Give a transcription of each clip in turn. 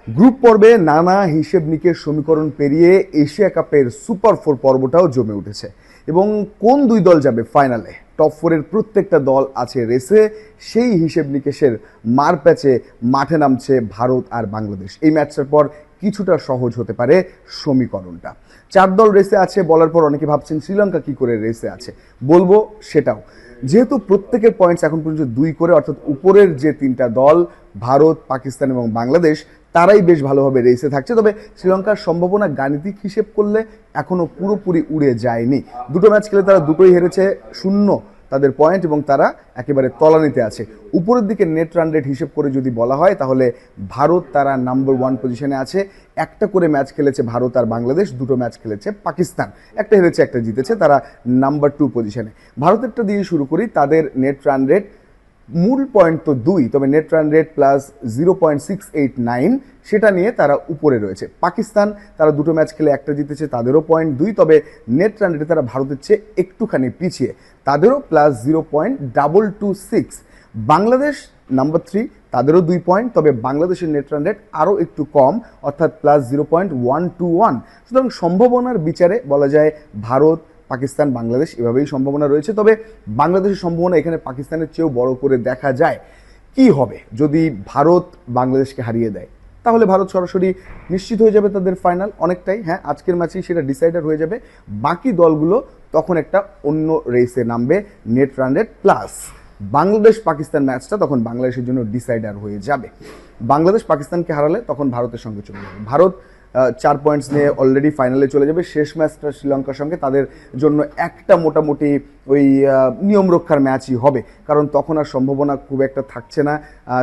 Group পর্বে নানা হিসেব নিকেশ সমীকরণ পেরিয়ে এশিয়া কাপের সুপার ফোর পর্বটাও জমে উঠেছে এবং কোন দুই দল যাবে ফাইনালে টপ ফোরের প্রত্যেকটা দল আছে রেসে। সেই হিসেব নিকেশের মারপ্যাচে মাঠে নামছে ভারত আর বাংলাদেশ। এই ম্যাচটার পর কিছুটা সহজ হতে পারে সমীকরণটা। চার দল রেসে আছে বলার পর অনেকে ভাবছেন শ্রীলঙ্কা কি করে রেসে আছে, বলবো সেটাও। যেহেতু প্রত্যেকের পয়েন্টস এখন পর্যন্ত 2 করে, অর্থাৎ উপরের যে তিনটা দল ভারত, পাকিস্তান এবং বাংলাদেশ তারাই বেশ ভালোভাবে রেসে থাকছে। তবে শ্রীলঙ্কার সম্ভাবনা গাণিতিক হিসেব করলে এখনো পুরোপুরি উড়ে যায়নি। দুটো ম্যাচ খেলে তারা দুটোই হেরেছে, 0 তাদের পয়েন্ট এবং তারা একেবারে তলানিতে আছে। উপরের দিকে নেট রান রেট হিসেব করে যদি বলা হয় তাহলে ভারত তারা নাম্বার 1 পজিশনে আছে। একটা করে ম্যাচ খেলেছে ভারত আর বাংলাদেশ, দুটো ম্যাচ খেলেছে পাকিস্তান, একটা হেরেছে একটা জিতেছে, তারা নাম্বার 2 পজিশনে। ভারতেরটা দিয়ে শুরু করি। তাদের নেট রান রেট, মূল পয়েন্ট তো 2, তবে নেট রান রেট প্লাস 0.689 সেটা নিয়ে তারা উপরে রয়েছে। পাকিস্তান তারা দুটো ম্যাচ খেলে একটা জিতেছে, তাদেরও পয়েন্ট 2, তবে নেট রান রেটে তারা ভারতের চেয়ে একটুখানি পিছিয়ে, তাদেরও প্লাস 0.226। বাংলাদেশ নাম্বার 3, তাদেরও 2 পয়েন্ট, তবে বাংলাদেশের নেট রান রেট আরও একটু কম, অর্থাৎ প্লাস 0.121। সুতরাং সম্ভাবনার বিচারে বলা যায় ভারত, পাকিস্তান, বাংলাদেশ এভাবেই সম্ভাবনা রয়েছে। তবে বাংলাদেশের সম্ভাবনা এখানে পাকিস্তানের চেয়েও বড় করে দেখা যায়। কি হবে যদি ভারত বাংলাদেশকে হারিয়ে দেয়? তাহলে ভারত সরাসরি নিশ্চিত হয়ে যাবে তাদের ফাইনাল অনেকটাই। হ্যাঁ, আজকের ম্যাচেই সেটা ডিসাইডার হয়ে যাবে। বাকি দলগুলো তখন একটা অন্য রেসে নামবে। Net run rate plus Bangladesh Pakistan ম্যাচটা তখন বাংলাদেশের জন্য ডিসাইডার হয়ে যাবে। বাংলাদেশ পাকিস্তানকে হারালে তখন ভারতের সঙ্গে চলে যাবে। ভারত 4 পয়েন্টস নিয়ে অলরেডি ফাইনালে চলে যাবে। শেষ ম্যাচটা শ্রীলঙ্কার সঙ্গে তাদের জন্য একটা মোটামুটি ওই নিয়ম রক্ষার ম্যাচই হবে, কারণ তখন আর সম্ভাবনা খুব একটা থাকছে না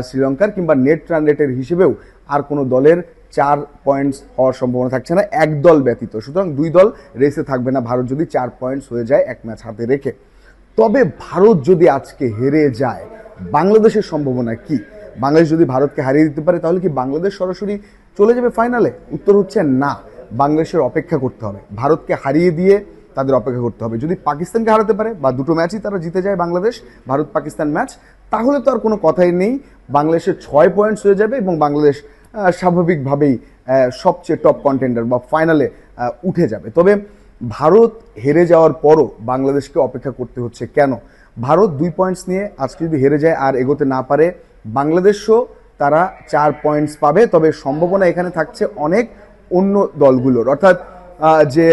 শ্রীলঙ্কার, কিংবা নেট রান রেটের হিসেবেও আর কোনো দলের 4 পয়েন্টস হওয়ার সম্ভাবনা থাকছে না, এক দল ব্যতীত। সুতরাং 2 দল রেসে থাকবে না ভারত যদি 4 পয়েন্টস হয়ে যায় এক ম্যাচ হাতে রেখে। তবে ভারত যদি আজকে হেরে যায় বাংলাদেশের সম্ভাবনা কি? বাংলাদেশ যদি ভারতকে হারিয়ে দিতে পারে তাহলে কি বাংলাদেশ সরাসরি চলে যাবে ফাইনালে? উত্তর হচ্ছে না, বাংলাদেশের অপেক্ষা করতে হবে। ভারতকে হারিয়ে দিয়ে তাদের অপেক্ষা করতে হবে। যদি পাকিস্তানকে হারাতে পারে বা দুটো ম্যাচই তারা জিতে যায় বাংলাদেশ, ভারত পাকিস্তান ম্যাচ, তাহলে তো আর কোনো কথাই নেই, বাংলাদেশের 6 পয়েন্টস হয়ে যাবে এবং বাংলাদেশ স্বাভাবিকভাবেই সবচেয়ে টপ কন্টেন্ডার বা ফাইনালে উঠে যাবে। তবে ভারত হেরে যাওয়ার পরও বাংলাদেশকে অপেক্ষা করতে হচ্ছে কেন? ভারত 2 পয়েন্টস নিয়ে আজকে যদি হেরে যায় আর এগোতে না পারে, বাংলাদেশও তারা 4 পয়েন্টস পাবে। তবে সম্ভাবনা এখানে থাকছে অনেক অন্য দলগুলোর, অর্থাৎ যে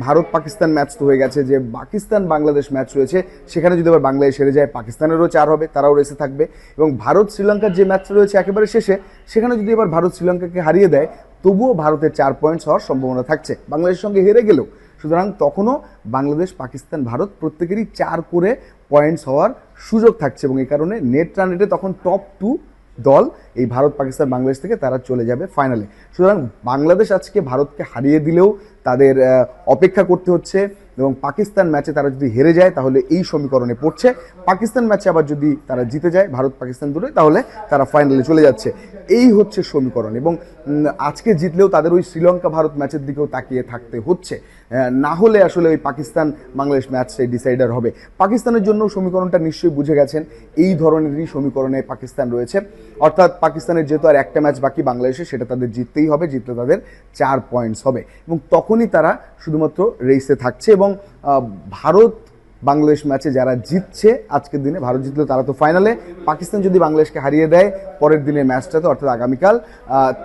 ভারত পাকিস্তান ম্যাচ তো হয়ে গেছে, যে পাকিস্তান বাংলাদেশ ম্যাচ রয়েছে সেখানে যদি আবার বাংলাদেশ হেরে যায় পাকিস্তানেরও 4 হবে, তারাও রেসে থাকবে। এবং ভারত শ্রীলঙ্কার যে ম্যাচটা রয়েছে একেবারে শেষে, সেখানে যদি আবার ভারত শ্রীলঙ্কাকে হারিয়ে দেয় তবুও ভারতের 4 পয়েন্টস হওয়ার সম্ভাবনা থাকছে বাংলাদেশের সঙ্গে হেরে গেলেও। সুতরাং তখনও বাংলাদেশ, পাকিস্তান, ভারত প্রত্যেকেরই 4 করে পয়েন্টস হওয়ার সুযোগ থাকছে এবং এই কারণে নেট রান রেটে তখন টপ 2 দল এই ভারত, পাকিস্তান, বাংলাদেশ থেকে তারা চলে যাবে ফাইনালে। সুতরাং বাংলাদেশ আজকে ভারতকে হারিয়ে দিলেও তাদের অপেক্ষা করতে হচ্ছে এবং পাকিস্তান ম্যাচে তারা যদি হেরে যায় তাহলে এই সমীকরণে পড়ছে। পাকিস্তান ম্যাচে আবার যদি তারা জিতে যায়, ভারত পাকিস্তান দুটোই, তাহলে তারা ফাইনালে চলে যাচ্ছে। এই হচ্ছে সমীকরণ এবং আজকে জিতলেও তাদের ওই শ্রীলঙ্কা ভারত ম্যাচের দিকেও তাকিয়ে থাকতে হচ্ছে, না হলে আসলে ওই পাকিস্তান বাংলাদেশ ম্যাচটাই ডিসাইডার হবে। পাকিস্তানের জন্য সমীকরণটা নিশ্চয়ই বুঝে গেছেন, এই ধরনেরই সমীকরণে পাকিস্তান রয়েছে। অর্থাৎ পাকিস্তানের যেহেতু আর একটা ম্যাচ বাকি বাংলাদেশে, সেটা তাদের জিততেই হবে, জিতলে তাদের 4 পয়েন্টস হবে এবং তখনই তারা শুধুমাত্র রেসে থাকছে। এবং ভারত বাংলাদেশ ম্যাচে যারা জিতছে আজকের দিনে, ভারত জিতলে তারা তো ফাইনালে, পাকিস্তান যদি বাংলাদেশকে হারিয়ে দেয় পরের দিনের ম্যাচটাতে অর্থাৎ আগামীকাল,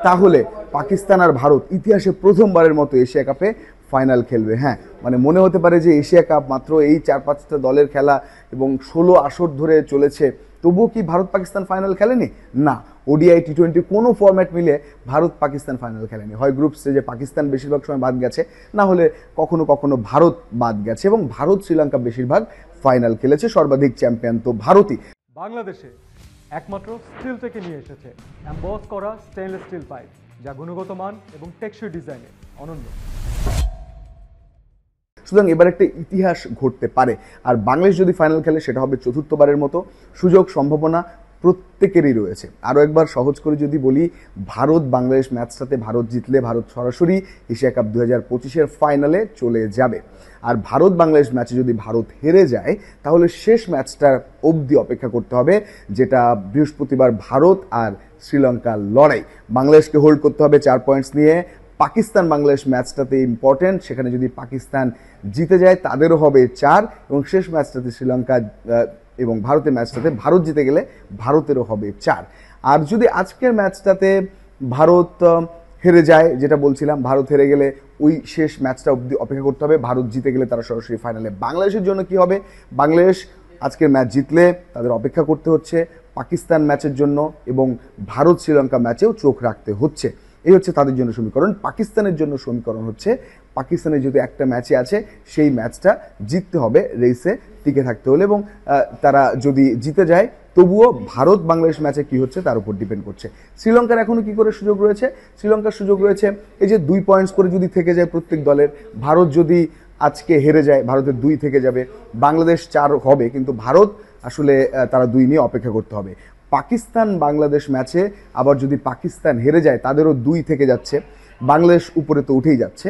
তাহলে পাকিস্তান আর ভারত ইতিহাসে প্রথমবারের মতো এশিয়া কাপে ফাইনাল খেলবে। হ্যাঁ, মানে মনে হতে পারে যে এশিয়া কাপ মাত্র এই 4-5টা দলের খেলা এবং 16 আসর ধরে চলেছে, তবুও কি ভারত পাকিস্তান ফাইনাল খেলেনি? না, ওডিআই, টি20 কোনো ফরম্যাট মিলে ভারত পাকিস্তান ফাইনাল খেলেনি। হয় গ্রুপ স্টেজে পাকিস্তান বেশিরভাগ সময় বাদ গেছে, না হলে কখনো কখনো ভারত বাদ গেছে এবং ভারত শ্রীলঙ্কা বেশিরভাগ ফাইনাল খেলেছে। সর্বাধিক চ্যাম্পিয়ন তো ভারতই। বাংলাদেশে একমাত্র স্টিল থেকে নিয়ে এসেছে এমবস করা স্টেনলেস স্টিল পাইপ, যা গুণগত মান এবং টেকসই ডিজাইনে অনন্য। সুতরাং এবার একটা ইতিহাস ঘটতে পারে, আর বাংলাদেশ যদি ফাইনাল খেলে সেটা হবে 4র্থবারের মতো। সুযোগ সম্ভাবনা প্রত্যেকেরই রয়েছে। আরও একবার সহজ করে যদি বলি, ভারত বাংলাদেশ ম্যাচটাতে ভারত জিতলে ভারত সরাসরি এশিয়া কাপ 2025-এর ফাইনালে চলে যাবে। আর ভারত বাংলাদেশ ম্যাচে যদি ভারত হেরে যায় তাহলে শেষ ম্যাচটার অবধি অপেক্ষা করতে হবে, যেটা বৃহস্পতিবার ভারত আর শ্রীলঙ্কার লড়াই। বাংলাদেশকে হোল্ড করতে হবে 4 পয়েন্টস নিয়ে। পাকিস্তান বাংলাদেশ ম্যাচটাতে ইম্পর্টেন্ট, সেখানে যদি পাকিস্তান জিতে যায় তাদেরও হবে 4, এবং শেষ ম্যাচটাতে শ্রীলঙ্কা এবং ভারতের ম্যাচটাতে ভারত জিতে গেলে ভারতেরও হবে 4। আর যদি আজকের ম্যাচটাতে ভারত হেরে যায়, যেটা বলছিলাম, ভারত হেরে গেলে ওই শেষ ম্যাচটা অবধি অপেক্ষা করতে হবে। ভারত জিতে গেলে তারা সরাসরি ফাইনালে। বাংলাদেশের জন্য কি হবে? বাংলাদেশ আজকের ম্যাচ জিতলে তাদের অপেক্ষা করতে হচ্ছে পাকিস্তান ম্যাচের জন্য, এবং ভারত শ্রীলঙ্কা ম্যাচেও চোখ রাখতে হচ্ছে। এই হচ্ছে তাদের জন্য সমীকরণ। পাকিস্তানের জন্য সমীকরণ হচ্ছে পাকিস্তানের যেহেতু একটা ম্যাচে আছে, সেই ম্যাচটা জিততে হবে রেসে টিকে থাকতে হলে, এবং তারা যদি জিতে যায় তবুও ভারত বাংলাদেশ ম্যাচে কি হচ্ছে তার উপর ডিপেন্ড করছে। শ্রীলঙ্কার এখনো কি করে সুযোগ রয়েছে? শ্রীলঙ্কার সুযোগ রয়েছে এই যে 2 পয়েন্টস করে যদি থেকে যায় প্রত্যেক দলের। ভারত যদি আজকে হেরে যায়, ভারতের 2 থেকে যাবে, বাংলাদেশ 4 হবে, কিন্তু ভারত আসলে তারা 2 নিয়ে অপেক্ষা করতে হবে। পাকিস্তান বাংলাদেশ ম্যাচে আবার যদি পাকিস্তান হেরে যায়, তাদেরও 2 থেকে যাচ্ছে, বাংলাদেশ উপরে তো উঠেই যাচ্ছে।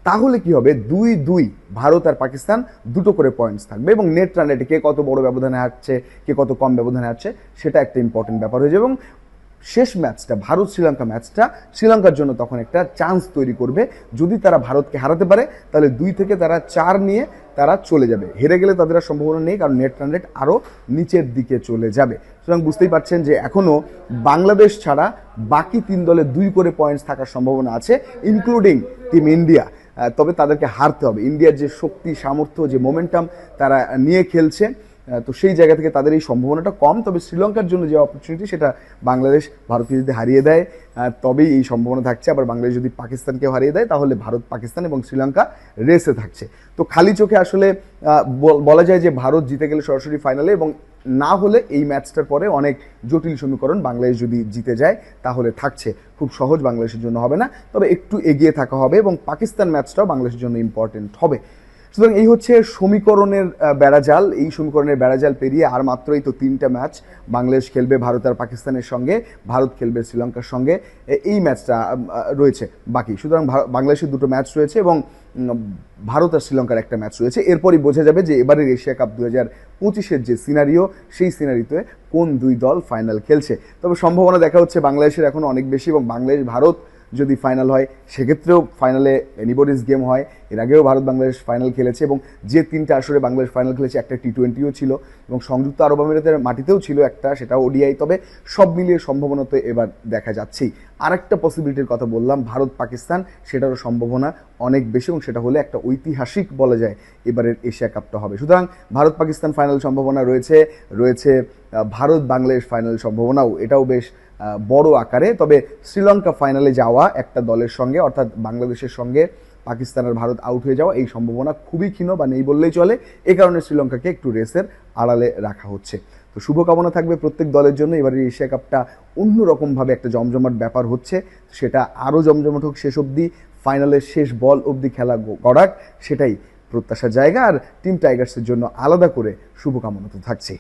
তাহলে কি হবে? 2-2 ভারত আর পাকিস্তান দুটো করে পয়েন্টস থাকবে, এবং নেট রান রেটে কে কত বড় ব্যবধানে হারছে, কে কত কম ব্যবধানে হারছে, সেটা একটা ইম্পর্টেন্ট ব্যাপার হয়ে যাবে। এবং শেষ ম্যাচটা ভারত শ্রীলঙ্কা ম্যাচটা শ্রীলঙ্কার জন্য তখন একটা চান্স তৈরি করবে। যদি তারা ভারতকে হারাতে পারে তাহলে 2 থেকে তারা 4 নিয়ে তারা চলে যাবে। হেরে গেলে তাদের আর সম্ভাবনা নেই, কারণ নেট রান রেট আরও নিচের দিকে চলে যাবে। সুতরাং বুঝতেই পারছেন যে এখনও বাংলাদেশ ছাড়া বাকি 3 দলে 2 করে পয়েন্টস থাকার সম্ভাবনা আছে, ইনক্লুডিং টিম ইন্ডিয়া। তবে তাদেরকে হারতে হবে। ইন্ডিয়ার যে শক্তি, সামর্থ্য, যে মোমেন্টাম তারা নিয়ে খেলছে, তো সেই জায়গা থেকে তাদের এই সম্ভাবনাটা কম। তবে শ্রীলঙ্কার জন্য যে অপরচুনিটি, সেটা বাংলাদেশ ভারতকে যদি হারিয়ে দেয় তবেই এই সম্ভাবনা থাকছে। আবার বাংলাদেশ যদি পাকিস্তানকে হারিয়ে দেয় তাহলে ভারত, পাকিস্তান এবং শ্রীলঙ্কা রেসে থাকছে। তো খালি চোখে আসলে বলা যায় যে ভারত জিতে গেলে সরাসরি ফাইনালে, এবং না হলে এই ম্যাচটার পরে অনেক জটিল সমীকরণ। বাংলাদেশ যদি জিতে যায় তাহলে থাকছে, খুব সহজ বাংলাদেশের জন্য হবে না, তবে একটু এগিয়ে থাকা হবে, এবং পাকিস্তান ম্যাচটাও বাংলাদেশের জন্য ইম্পর্টেন্ট হবে। সুতরাং এই হচ্ছে সমীকরণের বেড়াজাল। এই সমীকরণের বেড়াজাল পেরিয়ে আর মাত্রই তো 3টা ম্যাচ। বাংলাদেশ খেলবে ভারত আর পাকিস্তানের সঙ্গে, ভারত খেলবে শ্রীলঙ্কার সঙ্গে, এই ম্যাচটা রয়েছে বাকি। সুতরাং বাংলাদেশের 2টো ম্যাচ রয়েছে, এবং ভারত আর শ্রীলঙ্কার একটা ম্যাচ রয়েছে। এরপরই বোঝা যাবে যে এবারের এশিয়া কাপ 2025-এর যে সিনারিও, সেই সিনারিতে কোন 2 দল ফাইনাল খেলছে। তবে সম্ভাবনা দেখা হচ্ছে বাংলাদেশের এখন অনেক বেশি, এবং বাংলাদেশ ভারত যদি ফাইনাল হয় সেক্ষেত্রেও ফাইনালে এনিবডিজ গেম হয়। এর আগেও ভারত বাংলাদেশ ফাইনাল খেলেছে, এবং যে 3টা আসরে বাংলাদেশ ফাইনাল খেলেছে, একটা টি20ও ছিল, এবং সংযুক্ত আরব আমিরাতের মাটিতেও ছিল একটা, সেটাও ওডিআই। তবে সব মিলিয়ে সম্ভাবনা তো এবার দেখা যাচ্ছেই। আরেকটা পসিবিলিটির কথা বললাম, ভারত পাকিস্তান, সেটারও সম্ভাবনা অনেক বেশি, এবং সেটা হলে একটা ঐতিহাসিক বলা যায় এবারের এশিয়া কাপটা হবে। সুতরাং ভারত পাকিস্তান ফাইনাল সম্ভাবনা রয়েছে ভারত বাংলাদেশ ফাইনাল সম্ভাবনাও, এটাও বেশ বড় আকারে। তবে শ্রীলঙ্কা ফাইনালে যাওয়া একটা দলের সঙ্গে, অর্থাৎ বাংলাদেশের সঙ্গে পাকিস্তান আর ভারত আউট হয়ে যাওয়া, এই সম্ভাবনা খুবই ক্ষীণ বা নেই বললেই চলে। এ কারণে শ্রীলঙ্কাকে একটু রেসের আড়ালে রাখা হচ্ছে। তো শুভকামনা থাকবে প্রত্যেক দলের জন্য। এবারের এশিয়া কাপটা অন্যরকমভাবে একটা জমজমাট ব্যাপার হচ্ছে, সেটা আরও জমজমাট হোক, শেষ অবধি ফাইনালের শেষ বল অবধি খেলা গড়াক, সেটাই প্রত্যাশার জায়গা। আর টিম টাইগার্সের জন্য আলাদা করে শুভকামনা তো থাকছে।